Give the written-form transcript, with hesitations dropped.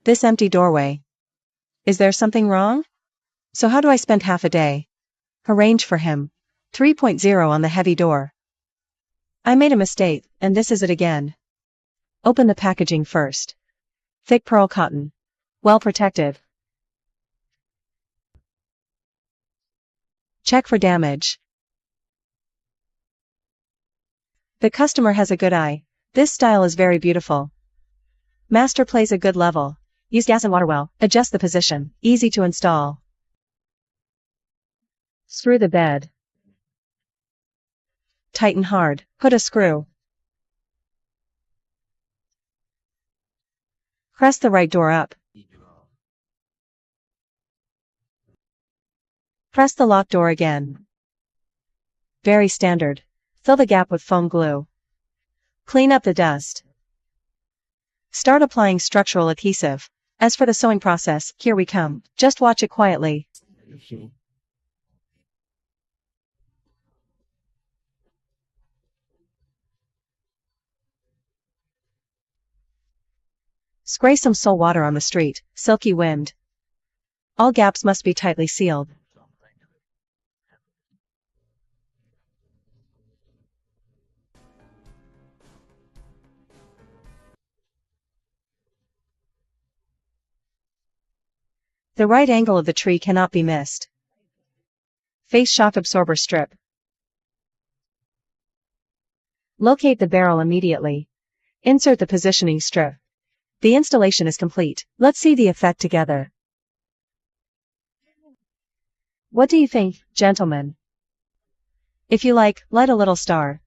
This empty doorway. Is there something wrong? So how do I spend half a day? Arrange for him. 3.0 on the heavy door. I made a mistake, and this is it again. Open the packaging first. Thick pearl cotton. Well protected. Check for damage. The customer has a good eye. This style is very beautiful. Master plays a good level. Use gas and water well. Adjust the position. Easy to install. Screw the bed. Tighten hard. Put a screw. Press the right door up. Press the lock door again. Very standard. Fill the gap with foam glue. Clean up the dust. Start applying structural adhesive. As for the sewing process, here we come. Just watch it quietly. Spray some sole water on the street. Silky wind. All gaps must be tightly sealed. The right angle of the tree cannot be missed. Face shock absorber strip. Locate the barrel immediately. Insert the positioning strip. The installation is complete. Let's see the effect together. What do you think, gentlemen? If you like, light a little star.